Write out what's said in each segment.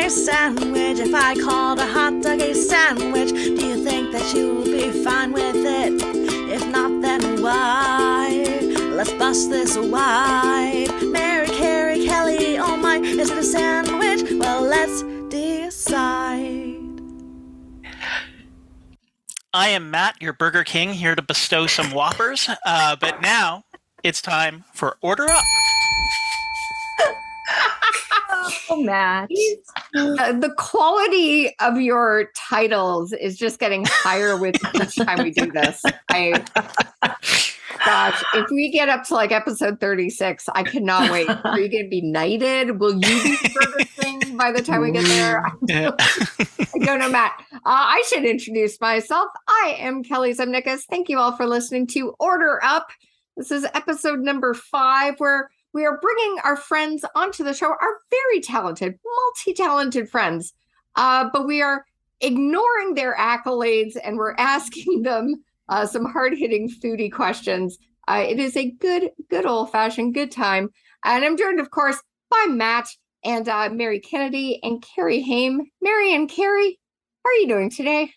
a sandwich. If I called a hot dog a sandwich, do you think that you would be fine with it? If not, then why? Let's bust this wide. Mary, Carrie, Kelly, oh my, is it a sandwich? Well, let's decide. I am Matt, your Burger King, here to bestow some Whoppers. But now it's time for Order Up. Oh, Matt. The quality of your titles is just getting higher with each time we do this. Gosh, if we get up to like episode 36, I cannot wait. Are you going to be knighted? Will you be Burger King by the time we get there? Yeah. I don't know, Matt. I should introduce myself. I am Kelly Zemnikas. Thank you all for listening to Order Up. This is episode number 5, where we are bringing our friends onto the show, our very talented, multi-talented friends. But we are ignoring their accolades and we're asking them some hard-hitting foodie questions. It is a good old-fashioned good time. And I'm joined, of course, by Matt and Mary Kennedy and Carrie Haim. Mary and Carrie, how are you doing today?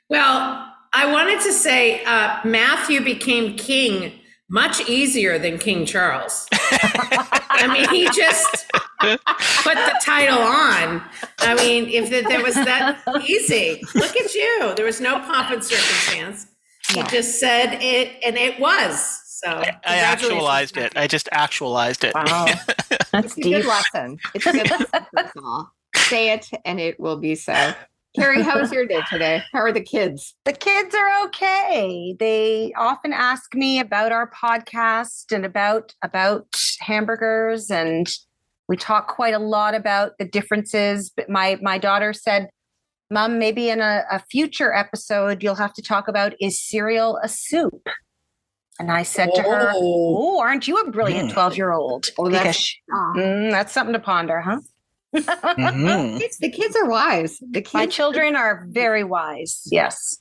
Well, I wanted to say Matthew became king much easier than King Charles. I mean, he just put the title on. I mean, if there was that easy, look at you. There was no pomp and circumstance. He just said it, and it was. So I actualized it. I just actualized it. Wow. It's a good lesson. It's a good lesson. That's all. Say it, and it will be so. Carrie, how was your day today? How are the kids? The kids are okay. They often ask me about our podcast and about hamburgers, and we talk quite a lot about the differences. But my daughter said, Mom, maybe in a future episode, you'll have to talk about, is cereal a soup? And I said to her, oh, aren't you a brilliant 12-year-old? Oh, That's something to ponder, huh? Mm-hmm. The kids are wise. My children are very wise. Yes.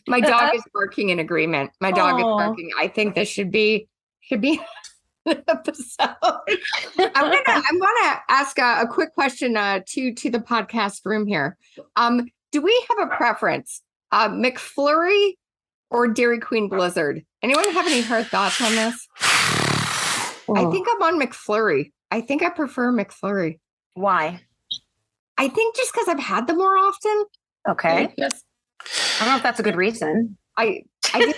My dog is barking in agreement. My dog is barking. I think this should be an episode. I want to ask a quick question to the podcast room here. Do we have a preference? McFlurry or Dairy Queen Blizzard? Anyone have any thoughts on this? I think I'm on McFlurry. I think I prefer McFlurry. Why? I think just because I've had them more often. Okay. I don't know if that's a good reason. I didn't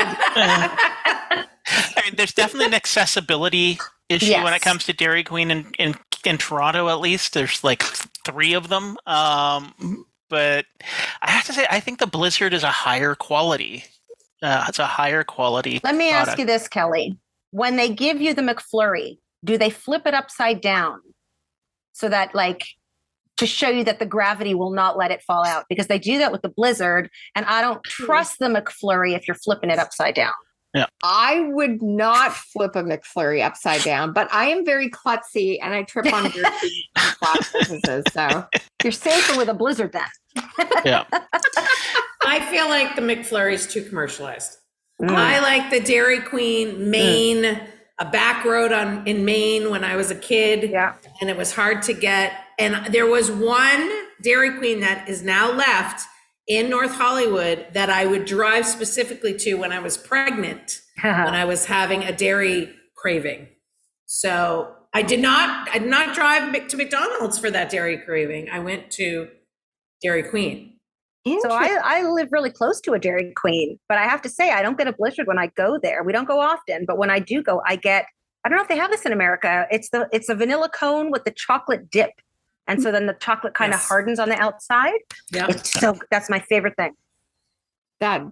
I mean, there's definitely an accessibility issue when it comes to Dairy Queen in Toronto, at least. There's like 3 of them. But I have to say, I think the Blizzard is a higher quality. It's a higher quality Let me product. ask you this, Kelly. When they give you the McFlurry, do they flip it upside down so that, like, to show you that the gravity will not let it fall out? Because they do that with the Blizzard, and I don't trust the McFlurry if you're flipping it upside down. Yeah. I would not flip a McFlurry upside down, but I am very klutzy and I trip on very flat surfaces. So You're safer with a Blizzard then. Yeah. I feel like the McFlurry is too commercialized. I like the Dairy Queen Maine, a back road in Maine when I was a kid. Yeah. And it was hard to get. And there was one Dairy Queen that is now left in North Hollywood that I would drive specifically to when I was pregnant, when I was having a dairy craving. So I did not drive to McDonald's for that dairy craving. I went to Dairy Queen. So I live really close to a Dairy Queen, but I have to say, I don't get a Blizzard when I go there. We don't go often, but when I do go, I don't know if they have this in America. It's a vanilla cone with the chocolate dip. And so then the chocolate kind of hardens on the outside. Yeah. That's my favorite thing. that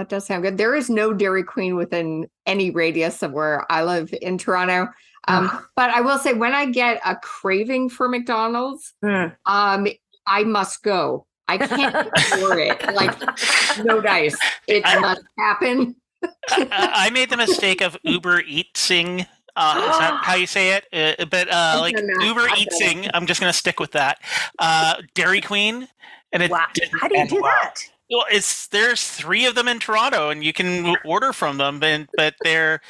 does sound good. There is no Dairy Queen within any radius of where I live in Toronto. But I will say, when I get a craving for McDonald's, I must go. I can't ignore it. Like, no dice. It must happen. I made the mistake of Uber Eatsing. Is that how you say it? But like Uber Eatsing, I'm just going to stick with that. Dairy Queen. And it, Wow. How do you do that? Well, there's 3 of them in Toronto, and you can order from them, but they're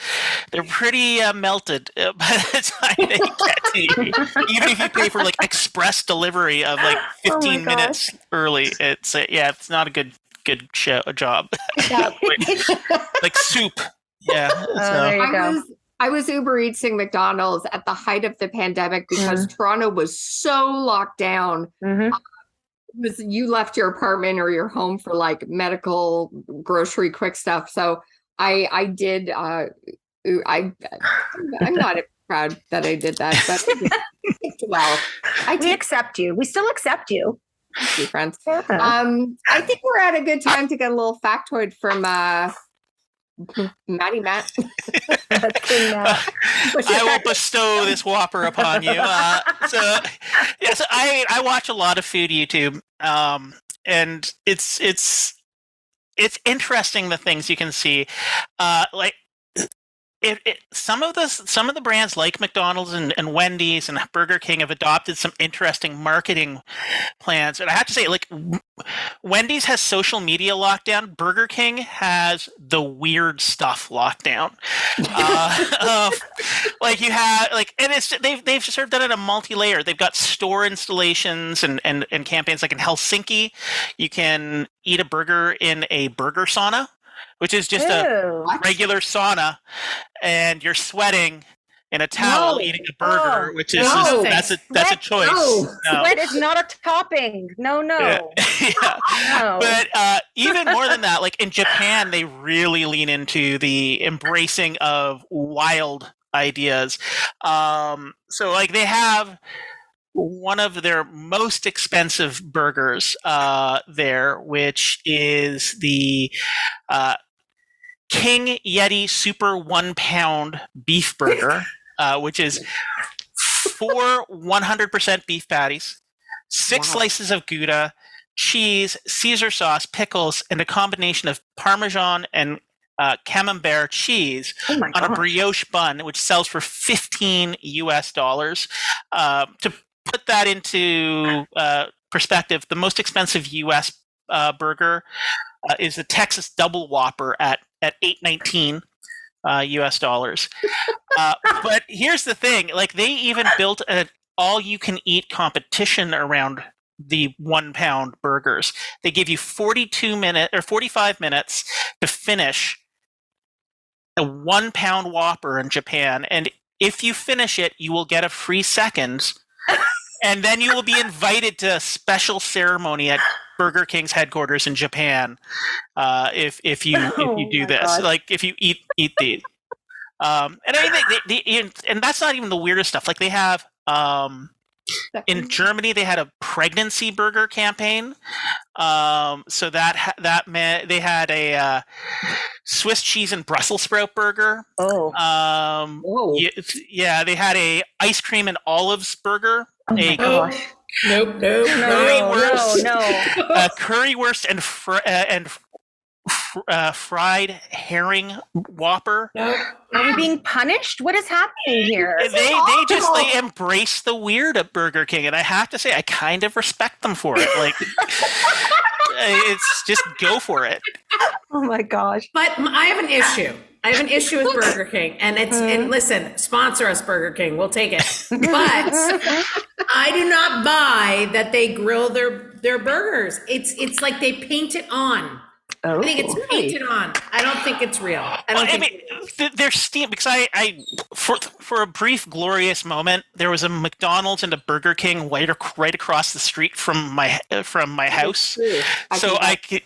they're pretty melted by the time they get to you. Even if you pay for like express delivery of like 15 minutes early, it's it's not a good job. Yeah. Like soup. Yeah. There you go. I was Uber Eatsing McDonald's at the height of the pandemic because Toronto was so locked down. You left your apartment or your home for like medical, grocery, quick stuff. So I did. I'm not proud that I did that, but well, we accept you. We still accept you. Thank you, friends. I think we're at a good time to get a little factoid from Maddie Matt. I will bestow this whopper upon you. So I watch a lot of food YouTube, and it's interesting the things you can see. Like some of the brands like McDonald's and Wendy's and Burger King have adopted some interesting marketing plans. And I have to say, like, Wendy's has social media lockdown. Burger King has the weird stuff lockdown. Like you have and they've sort of done it a multi-layer. They've got store installations and campaigns. Like in Helsinki, you can eat a burger in a burger sauna, which is just a regular sauna, and you're sweating in a towel eating a burger, which is that's a choice. No. Sweat is not a topping. No. Yeah. But even more than that, like in Japan, they really lean into the embracing of wild ideas. So like they have one of their most expensive burgers there, which is the King Yeti Super 1 pound beef burger, which is 4 100% beef patties, 6 slices of Gouda, cheese, Caesar sauce, pickles, and a combination of Parmesan and Camembert cheese on a brioche bun, which sells for $15 US. To put that into perspective, the most expensive US burger is the Texas Double Whopper at $8.19 US. But here's the thing: like they even built an all-you-can-eat competition around the 1 pound burgers. They give you 45 minutes to finish a 1 pound Whopper in Japan, and if you finish it, you will get a free second. And then you will be invited to a special ceremony at Burger King's headquarters in Japan. If you do this, God. Like if you eat these, and I mean, and that's not even the weirdest stuff. Like they have in Germany, they had a pregnancy burger campaign. So that meant they had a Swiss cheese and Brussels sprout burger. Yeah, they had a ice cream and olives burger. Nope. Currywurst and fried herring Whopper. Nope. Are we being punished? What is happening here? They embrace the weird at Burger King, and I have to say I kind of respect them for it. Like it's just go for it. Oh my gosh. But I have an issue. I have an issue with Burger King, and and listen, sponsor us, Burger King. We'll take it. But I do not buy that they grill their burgers. It's like they paint it on. I think it's painted on. I don't think it's real. They're steamed because I for a brief glorious moment there was a McDonald's and a Burger King right across the street from my house, so I could.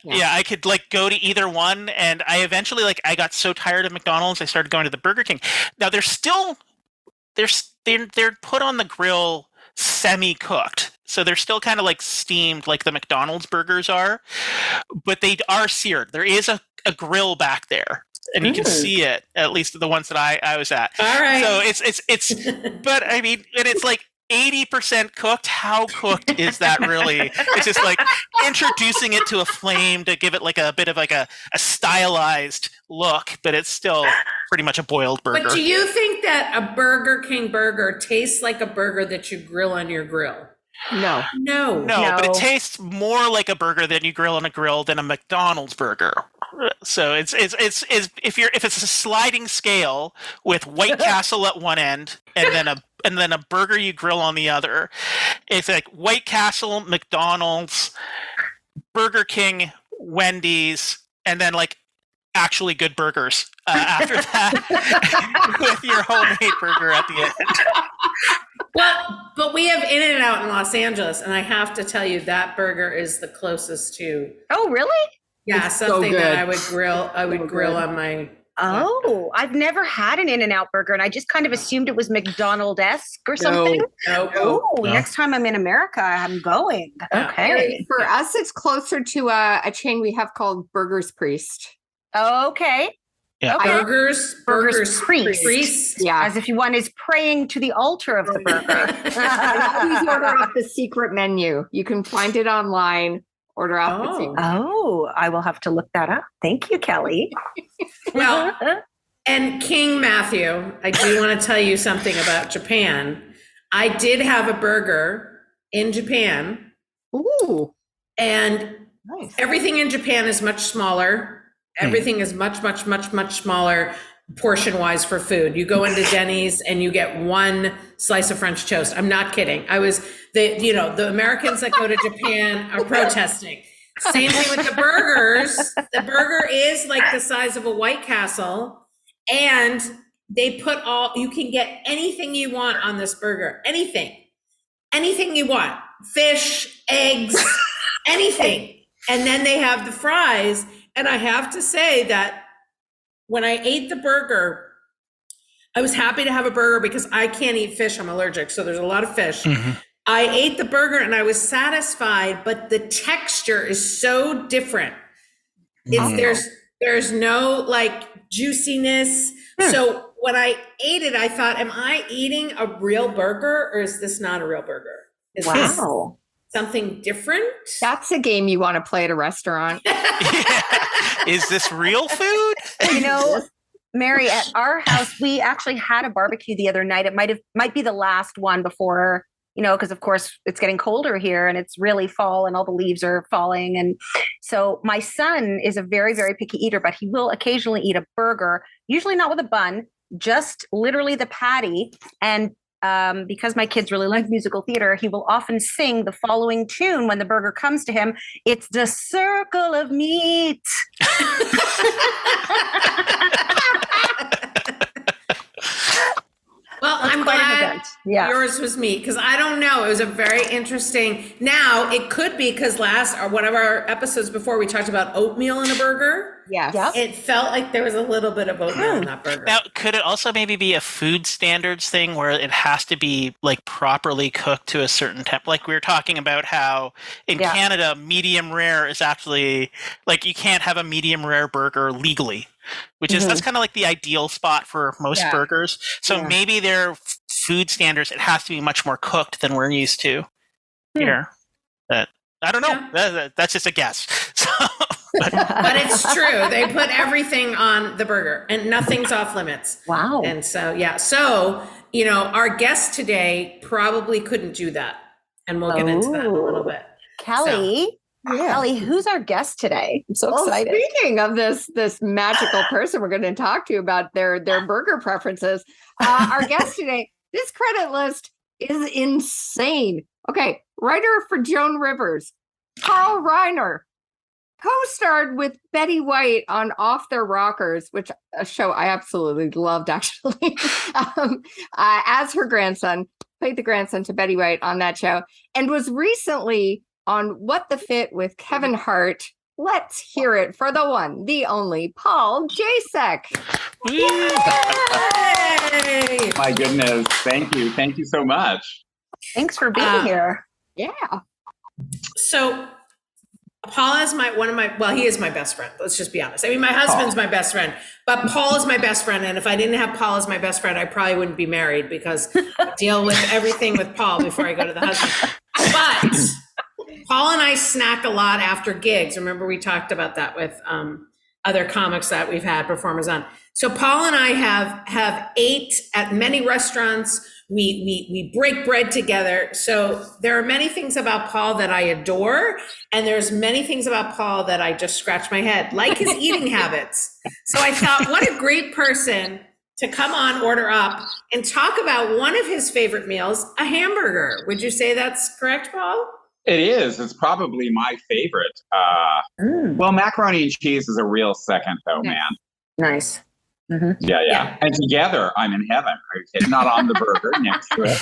Yeah, I could like go to either one, and I eventually I got so tired of McDonald's, I started going to the Burger King. Now they're put on the grill semi-cooked, so they're still kind of like steamed like the McDonald's burgers are, but they are seared. There is a grill back there, and you can see it, at least the ones that I was at. All right. So it's but I mean, and it's like 80% cooked. How cooked is that really? It's just like introducing it to a flame to give it like a bit of like a stylized look, but it's still pretty much a boiled burger. But do you think that a Burger King burger tastes like a burger that you grill on your grill? No. No. No, but it tastes more like a burger than you grill on a grill than a McDonald's burger. So it's if it's a sliding scale with White Castle at one end and then a burger you grill on the other, it's like White Castle, McDonald's, Burger King, Wendy's, and then like actually good burgers after that with your homemade burger at the end. Well, but we have In-N-Out in Los Angeles, and I have to tell you that burger is the closest to. Oh, really? Yeah, It's something so that good. I would grill. I would grill on my. Oh, I've never had an In-N-Out burger, and I just kind of assumed it was McDonald-esque or something. No. Oh, No. next time I'm in America, I'm going. Yeah. Okay. For us, it's closer to a chain we have called Burgers Priest. Okay. Yeah. Okay. Burgers priest. Yeah. As if one is praying to the altar of the burger. Please order off the secret menu. You can find it online. Order off the secret. Oh, I will have to look that up. Thank you, Kelly. Well, and King Matthew, I do want to tell you something about Japan. I did have a burger in Japan, Ooh. and Nice. everything in Japan is much smaller. Everything is much, much, much, much smaller portion-wise for food. You go into Denny's and you get one slice of French toast. I'm not kidding. The Americans that go to Japan are protesting. Same thing with the burgers. The burger is like the size of a White Castle, and they put you can get anything you want on this burger. Anything you want. Fish, eggs, anything. And then they have the fries. And I have to say that when I ate the burger, I was happy to have a burger because I can't eat fish. I'm allergic. So there's a lot of fish. Mm-hmm. I ate the burger and I was satisfied, but the texture is so different. There's no like juiciness. So when I ate it, I thought, am I eating a real burger or is this not a real burger? Is this something different? That's a game you want to play at a restaurant. Is this real food? You know, Mary, at our house, we actually had a barbecue the other night. It might be the last one before, because of course it's getting colder here and it's really fall and all the leaves are falling. And so my son is a very, very picky eater, but he will occasionally eat a burger, usually not with a bun, just literally the patty. And because my kids really like musical theater, he will often sing the following tune when the burger comes to him. It's the circle of meat. Well, I'm quite an glad event. Yeah. yours was meat because I don't know. It was a very interesting. Now it could be because one of our episodes before we talked about oatmeal in a burger. Yes. Yep. It felt like there was a little bit of oatmeal in that burger. Now, could it also maybe be a food standards thing where it has to be like properly cooked to a certain temp? Like we were talking about how in Canada, medium rare is actually like you can't have a medium rare burger legally, which is that's kind of like the ideal spot for most burgers. So maybe their food standards, it has to be much more cooked than we're used to here. But I don't know. That's just a guess. So, but it's true. They put everything on the burger and nothing's off limits. Wow. And so, our guest today probably couldn't do that. And we'll get into that in a little bit. Kelly, who's our guest today? I'm so excited. Speaking of this magical person we're going to talk to about their burger preferences, our guest today, this credit list is insane. Okay, writer for Joan Rivers, Carl Reiner, co-starred with Betty White on Off Their Rockers, which a show I absolutely loved, actually, as her grandson, played the grandson to Betty White on that show, and was recently on What the Fit with Kevin Hart. Let's hear it for the one, the only, Paul Jacek. Yay! My goodness. Thank you. Thank you so much. Thanks for being here. Yeah. So Paul is he is my best friend. Let's just be honest. I mean, my husband's my best friend, but Paul is my best friend. And if I didn't have Paul as my best friend, I probably wouldn't be married because I deal with everything with Paul before I go to the husband. But Paul and I snack a lot after gigs. Remember we talked about that with other comics that we've had performers on. So Paul and I have ate at many restaurants. We break bread together. So there are many things about Paul that I adore, and there's many things about Paul that I just scratch my head, like his eating habits. So I thought, what a great person to come on Order Up and talk about one of his favorite meals, a hamburger. Would you say that's correct, Paul? It is. It's probably my favorite. Well, macaroni and cheese is a real second, though, man. Nice. Yeah. And together, I'm in heaven. Not on the burger next to it,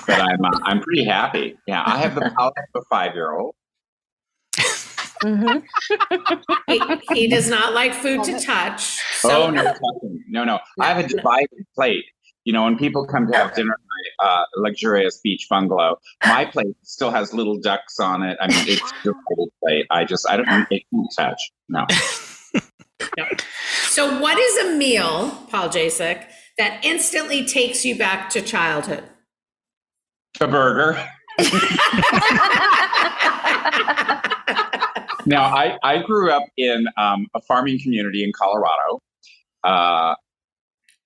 but I'm pretty happy. Yeah, I have the palate of a 5-year-old. He does not like food to touch. So. No touching. No. I have a divided plate. You know, when people come to have dinner at my luxurious beach bungalow, my plate still has little ducks on it. I mean, it's a divided plate. I don't make food touch. No. So what is a meal, Paul Jacek, that instantly takes you back to childhood? A burger. Now, I grew up in a farming community in Colorado.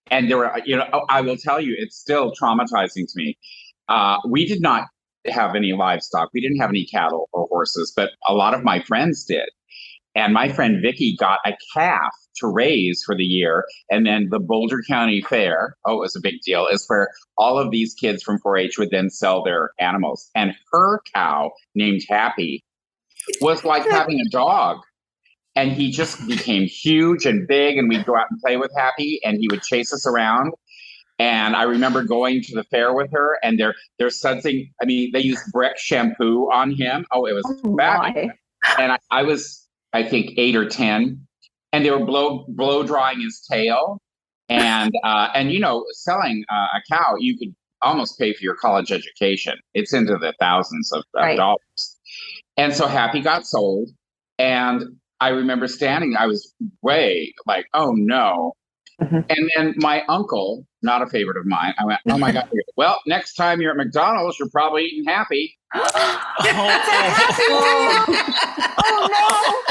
And there were, I will tell you, it's still traumatizing to me. We did not have any livestock. We didn't have any cattle or horses, but a lot of my friends did. And my friend Vicky got a calf to raise for the year. And then the Boulder County Fair, it was a big deal, is where all of these kids from 4-H would then sell their animals. And her cow, named Happy, was like having a dog. And he just became huge and big, and we'd go out and play with Happy, and he would chase us around. And I remember going to the fair with her, and they're sudsing. I mean, they used Breck shampoo on him. Oh, it was bad. And I was, I think, 8 or 10, and they were blow drying his tail. And selling a cow, you could almost pay for your college education. It's into the thousands of dollars. And so Happy got sold, and I remember standing, I was way like, oh no. And then my uncle, not a favorite of mine, I went, oh my God. Well, next time you're at McDonald's, you're probably eating Happy. Oh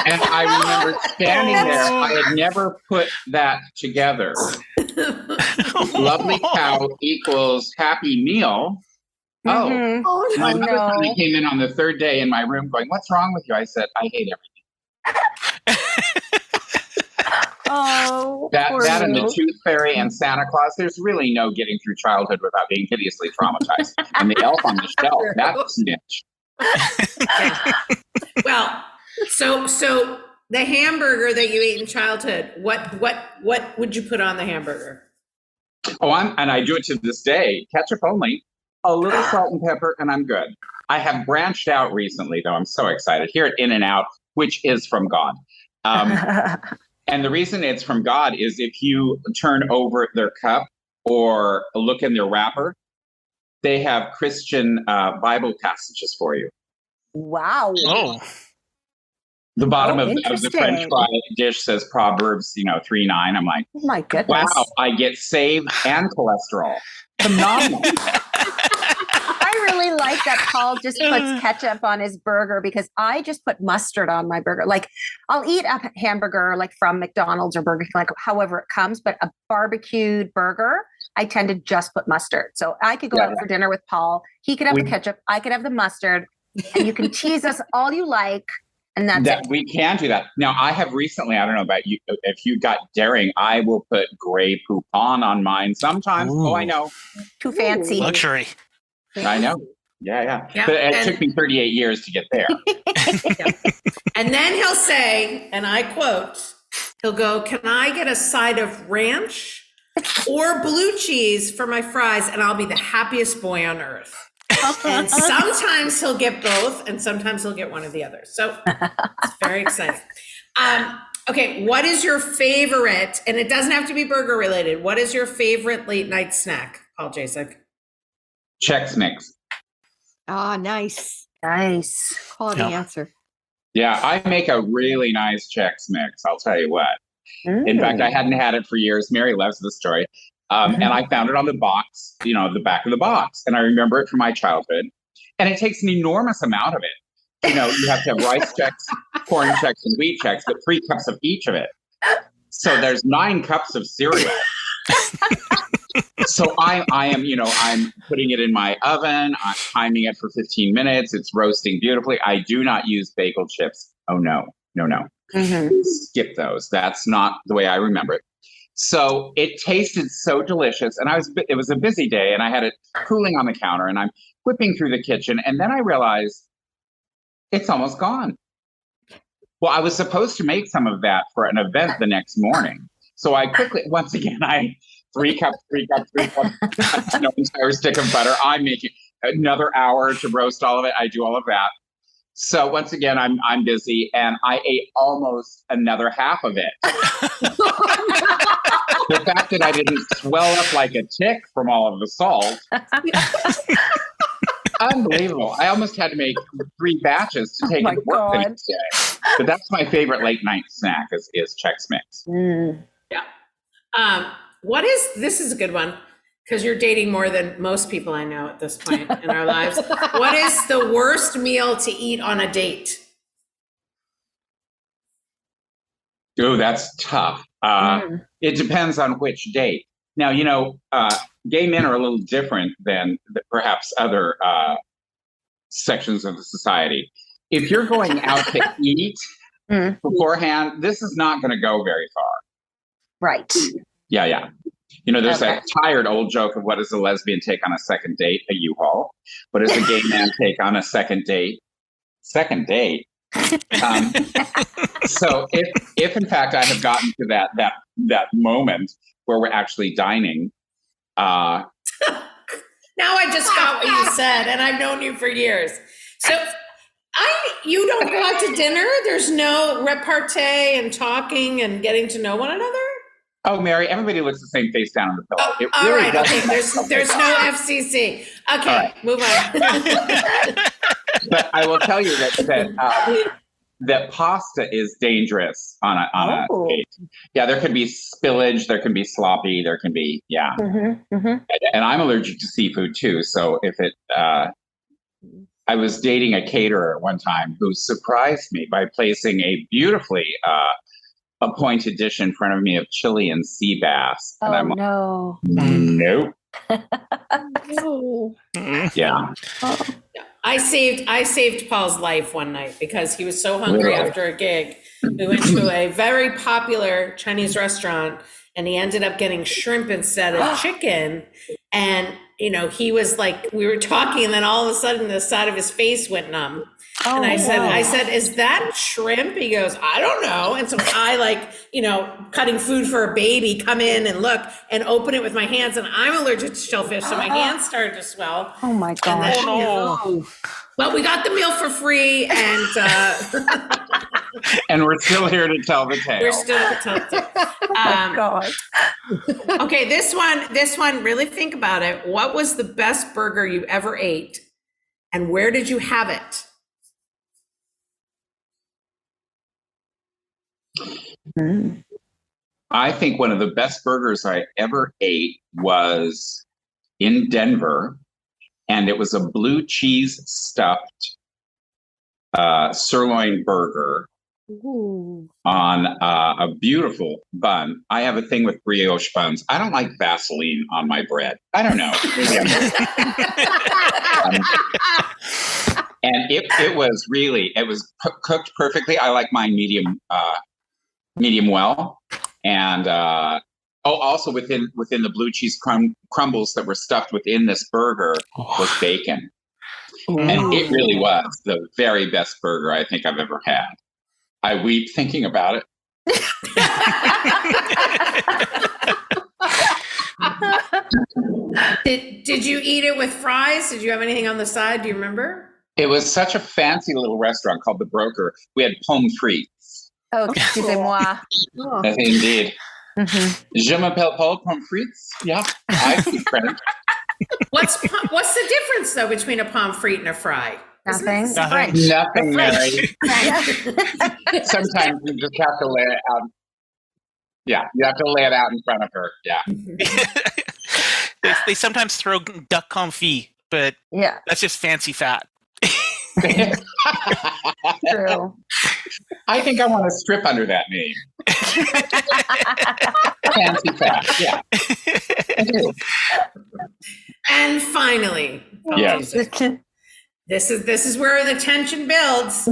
no. And I remember standing there. I had never put that together. Lovely cow equals happy meal. Oh, my mother finally came in on the third day in my room going, what's wrong with you? I said, I hate everything. That and the Tooth Fairy and Santa Claus, there's really no getting through childhood without being hideously traumatized. And the elf on the shelf, that's a snitch. Well, so the hamburger that you ate in childhood, what would you put on the hamburger? And I do it to this day, ketchup only, a little salt and pepper, and I'm good. I have branched out recently, though. I'm so excited. Here at In-N-Out, which is from God. And the reason it's from God is if you turn over their cup or look in their wrapper, they have Christian Bible passages for you. Wow. Oh. The bottom of the French fry dish says Proverbs, 3:9. I'm like, oh my goodness. Wow, I get saved and cholesterol. Phenomenal. I really like that Paul just puts ketchup on his burger because I just put mustard on my burger. Like I'll eat a hamburger like from McDonald's or Burger King, like however it comes, but a barbecued burger, I tend to just put mustard. So I could go out for dinner with Paul. He could have the ketchup. I could have the mustard. And you can tease us all you like. And that's it. We can do that. Now, I have recently, I don't know about you, if you got daring, I will put Grey Poupon on mine sometimes. Ooh. Oh, I know. Too fancy. Luxury. I know. Yeah. But it took me 38 years to get there. And then he'll say, and I quote, he'll go, can I get a side of ranch or blue cheese for my fries? And I'll be the happiest boy on earth. And sometimes he'll get both, and sometimes he'll get one or the other. So it's very exciting. Okay, what is your favorite, and it doesn't have to be burger related, what is your favorite late night snack, Paul Jacek? Chex Mix. Ah, nice. Nice. Quality answer. Yeah, I make a really nice Chex Mix, I'll tell you what. In fact, I hadn't had it for years. Mary loves the story. And I found it on the box, the back of the box. And I remember it from my childhood. And it takes an enormous amount of it. You have to have rice Chex, corn Chex, and wheat Chex, but 3 cups of each of it. So there's 9 cups of cereal. So I am, I'm putting it in my oven. I'm timing it for 15 minutes. It's roasting beautifully. I do not use bagel chips. Oh, no. Skip those. That's not the way I remember it. So it tasted so delicious. And it was a busy day and I had it cooling on the counter and I'm whipping through the kitchen. And then I realized it's almost gone. Well, I was supposed to make some of that for an event the next morning. So I quickly, once again, three cups, entire stick of butter. I'm making another hour to roast all of it. I do all of that. So once again, I'm busy and I ate almost another half of it. The fact that I didn't swell up like a tick from all of the salt. Unbelievable. I almost had to make 3 batches to take it to work the next day. But that's my favorite late night snack is Chex Mix. Yeah. This is a good one because you're dating more than most people I know at this point in our lives. What is the worst meal to eat on a date? Oh, that's tough. It depends on which date. Now, gay men are a little different than perhaps other sections of the society. If you're going out to eat beforehand, this is not going to go very far. Right. Yeah. There's that tired old joke of what does a lesbian take on a second date? A U-Haul. What does a gay man take on a second date? Second date. So if in fact I have gotten to that moment where we're actually dining. Now I just got what you said, and I've known you for years. So you don't go out to dinner? There's no repartee and talking and getting to know one another? Oh, Mary, everybody looks the same face down on the pillow. Oh, all right, okay. There's no FCC. Okay, right. Move on. But I will tell you that pasta is dangerous on a date. Yeah, there could be spillage, there can be sloppy, there can be And I'm allergic to seafood too. So if I was dating a caterer one time who surprised me by placing a beautifully appointed dish in front of me of Chilean sea bass. And I'm like, nope. Yeah. I saved Paul's life one night because he was so hungry after a gig. We went to a very popular Chinese restaurant and he ended up getting shrimp instead of chicken. And, he was like, we were talking and then all of a sudden the side of his face went numb. And I said, is that shrimp? He goes, I don't know. And so I cutting food for a baby, come in and look and open it with my hands. And I'm allergic to shellfish. So my hands started to swell. Oh my God. But we got the meal for free and and we're still here to tell the tale. We're still to tell the tale. Oh God. Okay, this one, really think about it. What was the best burger you ever ate? And where did you have it? I think one of the best burgers I ever ate was in Denver, and it was a blue cheese stuffed sirloin burger on a beautiful bun. I have a thing with brioche buns. I don't like Vaseline on my bread. I don't know. And it was cooked perfectly. I like mine medium well. And also within the blue cheese crumbles that were stuffed within this burger was bacon. And it really was the very best burger I think I've ever had. I weep thinking about it. Did you eat it with fries? Did you have anything on the side? Do you remember? It was such a fancy little restaurant called The Broker. We had pommes frites. Oh, excusez-moi. Yes, indeed. Je m'appelle Paul pommes frites. Yeah, I speak French. What's the difference though between a pommes frite and a fry? Nothing. Nothing, Mary. Sometimes you just have to lay it out. Yeah, you have to lay it out in front of her. Yeah. They sometimes throw duck confit, but that's just fancy fat. True. I think I want to strip under that name. Fancy fat, yeah. And finally, Yes. this is where the tension builds.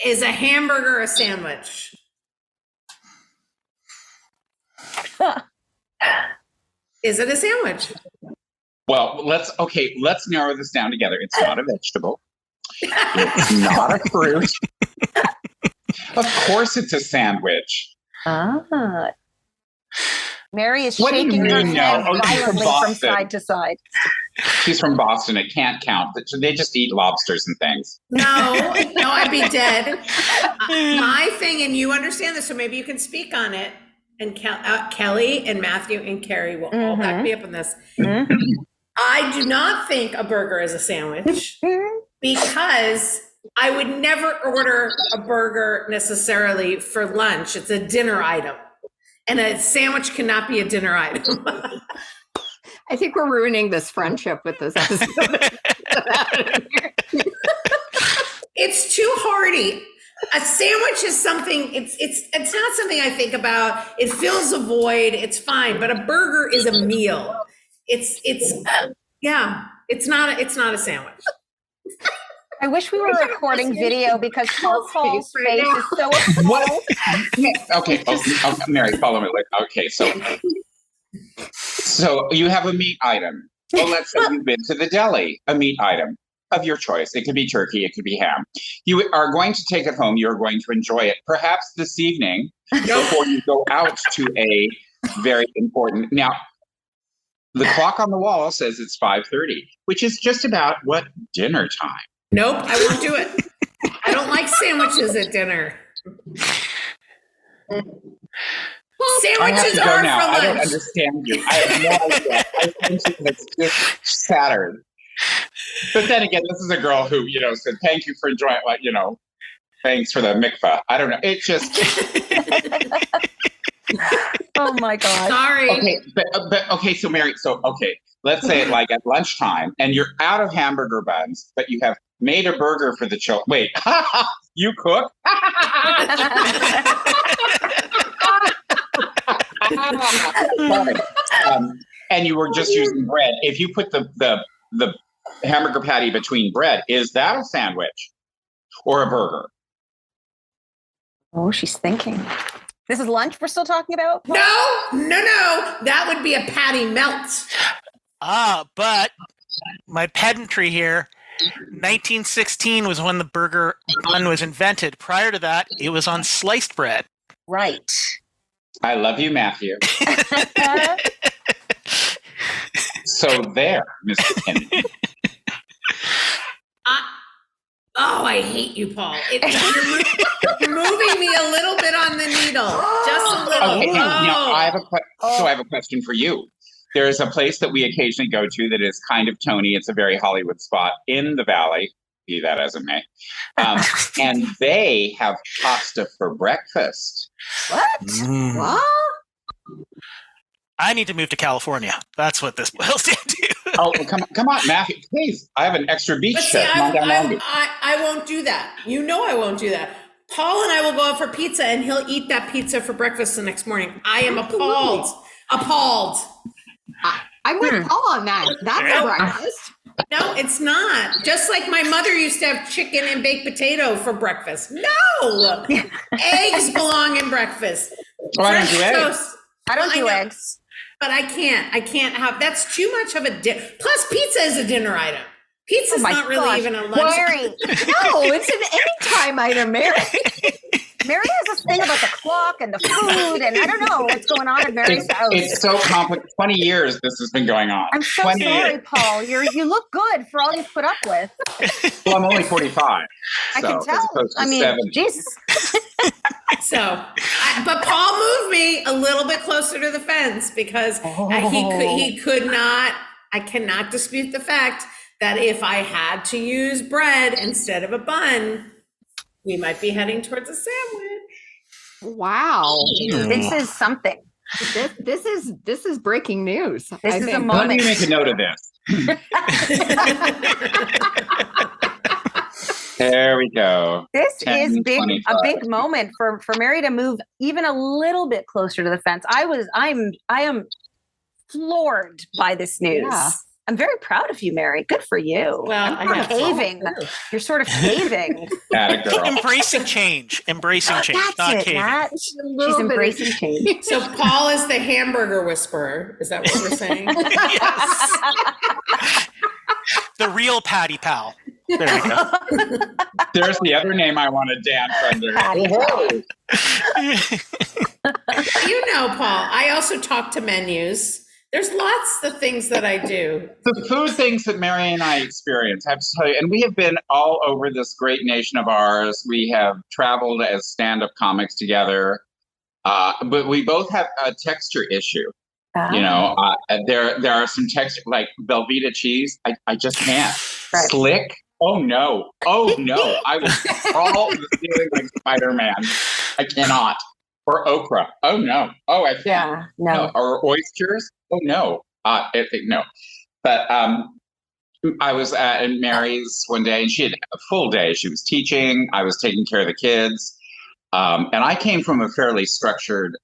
Is a hamburger a sandwich? Is it a sandwich? Well, let's narrow this down together. It's not a vegetable. It's not a fruit. Of course it's a sandwich. Mary is What do you shaking her mean, head no? Oh, she's from violently from Boston. side to side. She's from Boston. It can't count. They just eat lobsters and things. No, I'd be dead. My thing, and you understand this, so maybe you can speak on it. And Kelly and Matthew and Cari will all back me up on this. I do not think a burger is a sandwich because I would never order a burger necessarily for lunch. It's a dinner item. And a sandwich cannot be a dinner item. I think we're ruining this friendship with this episode. It's too hearty. A sandwich is something, it's not something I think about. It fills a void. It's fine. But a burger is a meal. It's not a sandwich. I wish we were recording video because Paul's face is so What? Okay, Mary, follow me. Okay, so you have a meat item. Well, let's say you've been to the deli, a meat item of your choice. It could be turkey, it could be ham. You are going to take it home. You're going to enjoy it, perhaps this evening before you go out to a very important. Now, the clock on the wall says it's 5:30, which is just about what dinner time. Nope, I won't do it. I don't like sandwiches at dinner. Sandwiches I have to go are now. for lunch. I don't understand you. I have no idea. I think it's just Saturn. But then again, this is a girl who, said, thank you for enjoying, thanks for the mikvah. I don't know. It just. Oh my God. Sorry. Okay, but okay, so Mary, let's say like at lunchtime and you're out of hamburger buns, but you have made a burger for the children. Wait, you cook? And you were just using bread. If you put the hamburger patty between bread, is that a sandwich or a burger? Oh, she's thinking. This is lunch we're still talking about? No. That would be a patty melt. But my pedantry here, 1916 was when the burger bun was invented. Prior to that, it was on sliced bread. Right. I love you, Matthew. So there, Mr. Kennedy. I hate you, Paul. You're moving me a little bit on the needle, just a little. Okay, now I have a question for you. There is a place that we occasionally go to that is kind of Tony. It's a very Hollywood spot in the Valley, be that as it may. And they have pasta for breakfast. What? What? I need to move to California. That's what this boils down to. Oh, come on, Matthew, please. I have an extra beach trip. I won't do that. I won't do that. Paul and I will go out for pizza and he'll eat that pizza for breakfast the next morning. I am appalled. I'm with Paul on that. That's a breakfast. No, it's not. Just like my mother used to have chicken and baked potato for breakfast. No! Eggs belong in breakfast. Oh, I don't do eggs. I don't do eggs. But I can't have, that's too much of a dinner. Plus pizza is a dinner item. Pizza's not really even a lunch. Mary. No, it's an anytime item, Mary. Mary has this thing about the clock and the food, and I don't know what's going on at Mary's house. It's so complicated. 20 years this has been going on. I'm so sorry, Paul. You look good for all you've put up with. Well, I'm only 45. I can tell. I mean, 70. Jesus. But Paul moved me a little bit closer to the fence because he could not. I cannot dispute the fact that if I had to use bread instead of a bun, we might be heading towards a sandwich. Wow. This is something. This is breaking news. This is a moment. Let me make a note of this. There we go. This 10, is a 25. big moment for Mary to move even a little bit closer to the fence. I am floored by this news. Yeah. I'm very proud of you, Mary. Good for you. Well, I'm sort of caving. You're sort of caving. Atta girl. Embracing change. Embracing change. That's not it, caving. Matt. A She's little bit of- embracing change. So Paul is the hamburger whisperer. Is that what we're saying? Yes. The real Patty Pal. There you go. There's the other name I want to dance under. Patty Whoa. You know, Paul, I also talk to menus. There's lots of things that I do. The food things that Mary and I experience, I have to tell you, and we have been all over this great nation of ours. We have traveled as stand-up comics together, but we both have a texture issue. You know, there are some texture, like Velveeta cheese. I just can't. Right. Slick. Oh no. I will crawl the ceiling like Spider-Man. I cannot. Or okra. Oh no. Oh, I can't. Yeah, no. Or oysters. Oh no. No. But I was at Mary's one day, and she had a full day. She was teaching. I was taking care of the kids. And I came from a fairly structured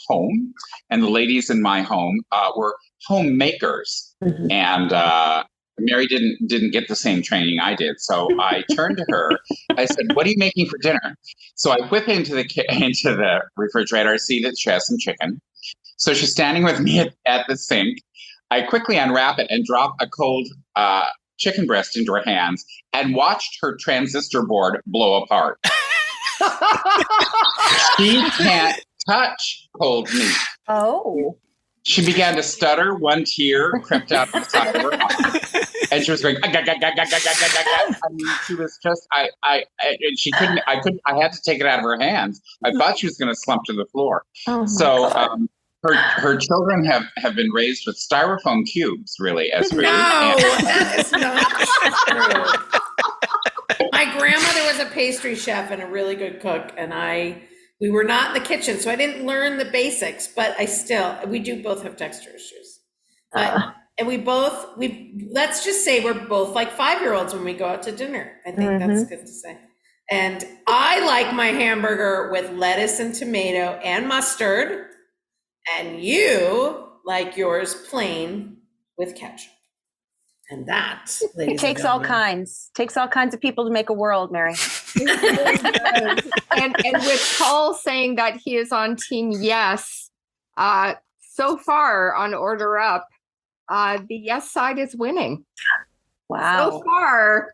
home, and the ladies in my home were homemakers. Mm-hmm. And Mary didn't get the same training I did. So I turned to her. I said, "What are you making for dinner?" So I whip into the refrigerator. I see that she has some chicken. So she's standing with me at the sink. I quickly unwrap it and drop a cold chicken breast into her hands and watched her transistor board blow apart. She can't touch cold meat. Oh. She began to stutter. One tear crept out the side of her eye. And she was going, I mean, she was just, and she couldn't, I had to take it out of her hands. I thought she was going to slump to the floor. Oh So her children have been raised with styrofoam cubes, really, as food. No, that is not true. My grandmother was a pastry chef and a really good cook, and we were not in the kitchen, so I didn't learn the basics, but we do both have texture issues. And let's just say we're both like 5-year-olds when we go out to dinner. I think that's good to say. And I like my hamburger with lettuce and tomato and mustard, and you like yours plain with ketchup. And that, ladies It takes all kinds of people to make a world, Mary. and with Paul saying that he is on team yes, so far on Order Up, the yes side is winning. Wow. So far,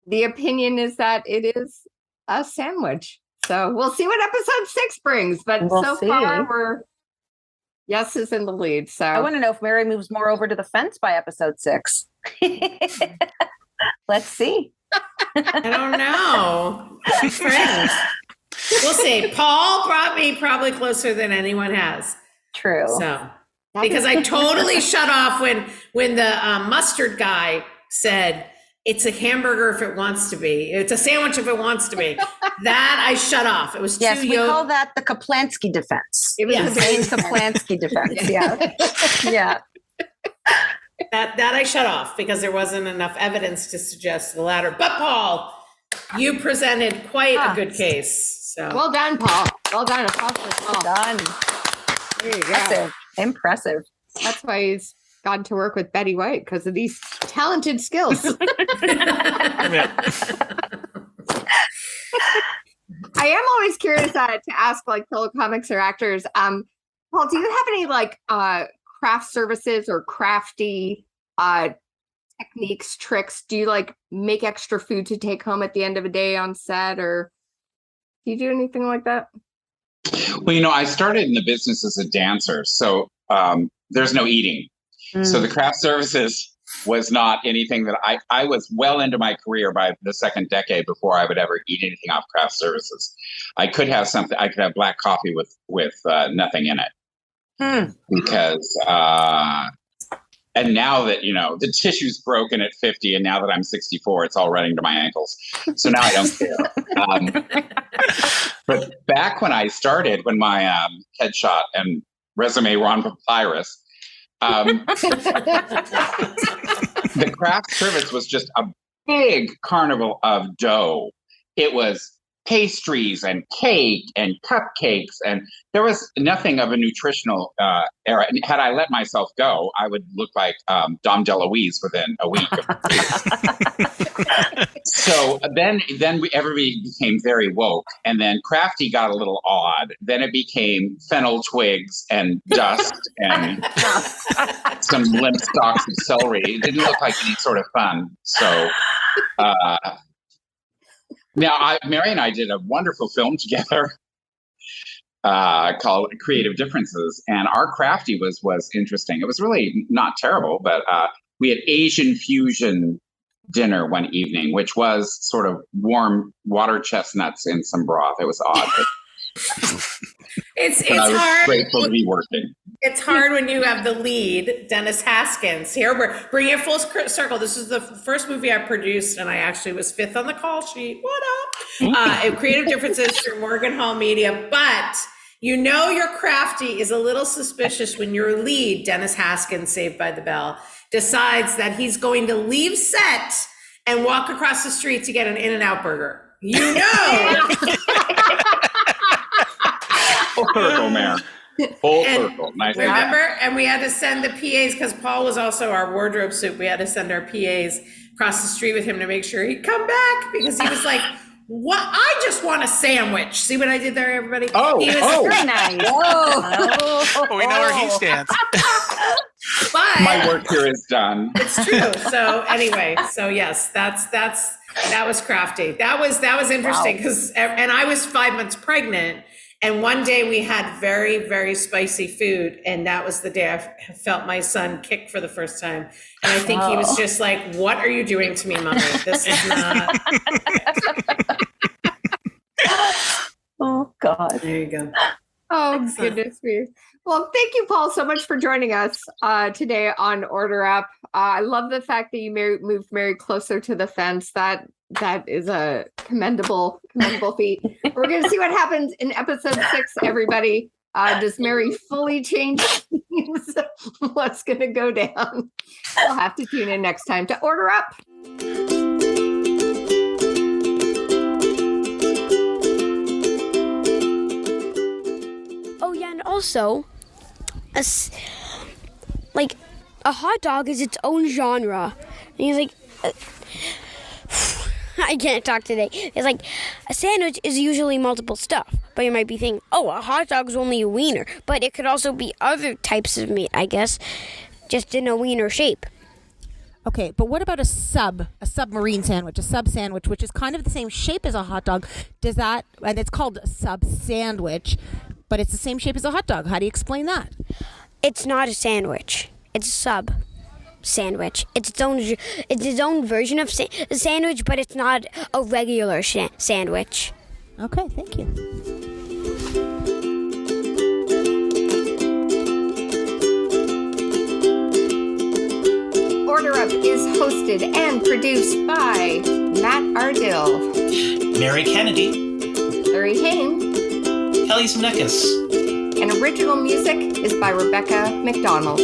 the opinion is that it is a sandwich. So we'll see what episode 6 brings, but We'll see. far yes is in the lead. So I want to know if Mary moves more over to the fence by episode 6. Let's see. I don't know. Friends. We'll see. Paul brought me probably closer than anyone has. True. So, because I totally shut off when the mustard guy said, it's a hamburger if it wants to be. It's a sandwich if it wants to be. That I shut off. It was too Yes, we call that the Kaplansky defense. it was The a very Zane Kaplansky defense. Yeah. Yeah. That I shut off because there wasn't enough evidence to suggest the latter. But Paul, you presented quite a good case. So well done, Paul. Well done. Applause for Paul. Done. There you go. Impressive. Impressive. That's why he's gotten to work with Betty White, because of these talented skills. Yeah. I am always curious to ask like fellow comics or actors. Paul, do you have any like craft services or crafty techniques, tricks? Do you like make extra food to take home at the end of a day on set, or do you do anything like that? Well, I started in the business as a dancer, so there's no eating. So the craft services was not anything that I was well into my career by the second decade before I would ever eat anything off craft services. I could have something. I could have black coffee with nothing in it because. And now that, the tissue's broken at 50, and now that I'm 64, it's all running to my ankles. So now I don't care. But back when I started, when my headshot and resume were on papyrus, the craft service was just a big carnival of dough. It was pastries and cake and cupcakes, and there was nothing of a nutritional era. And had I let myself go, I would look like Dom DeLuise within a week. So then everybody became very woke, and then crafty got a little odd. Then it became fennel twigs and dust and some limp stalks of celery. It didn't look like any sort of fun. So now Mary and I did a wonderful film together called Creative Differences, and our crafty was interesting. It was really not terrible, but we had Asian fusion dinner one evening, which was sort of warm water chestnuts in some broth. It was odd. It's hard. Grateful to be working. It's hard when you have the lead, Dennis Haskins. Here we're bringing it full circle. This is the first movie I produced, and I actually was 5th on the call sheet. What up? Creative Differences for Morgan Hall Media, but you know your crafty is a little suspicious when your lead, Dennis Haskins, Saved by the Bell, decides that he's going to leave set and walk across the street to get an In-N-Out burger. You know. Full circle, man. Full circle. Nice. Remember? And we had to send the PAs, because Paul was also our wardrobe soup. We had to send our PAs across the street with him to make sure he'd come back, because he was like, what? I just want a sandwich. See what I did there, everybody? Very nice. We know where he stands. But my work here is done. It's true. So anyway, yes, that was crafty. That was interesting, because and I was 5 months pregnant, and one day we had very, very spicy food, and that was the day I felt my son kick for the first time, and I think he was just like, "What are you doing to me, Mommy? This is not." Oh God! There you go. Oh, goodness me. Well, thank you, Paul, so much for joining us today on Order Up. I love the fact that you moved Mary closer to the fence. That is a commendable feat. We're going to see what happens in episode 6, everybody. Does Mary fully change things? What's going to go down? We'll have to tune in next time to Order Up. Oh yeah, and also, a hot dog is its own genre. And he's like, I can't talk today. It's like a sandwich is usually multiple stuff, but you might be thinking, oh, a hot dog is only a wiener, but it could also be other types of meat, I guess, just in a wiener shape. Okay, but what about a submarine sandwich, a sub sandwich, which is kind of the same shape as a hot dog? Does that, and it's called a sub sandwich, but it's the same shape as a hot dog. How do you explain that? It's not a sandwich. It's a sub sandwich. It's its own version of a sandwich, but it's not a regular sandwich. Okay, thank you. Order Up is hosted and produced by Matt Ardill, Mary Kennedy, Larry Hain, Kelly Zemeckis. and original music is by Rebecca McDonald.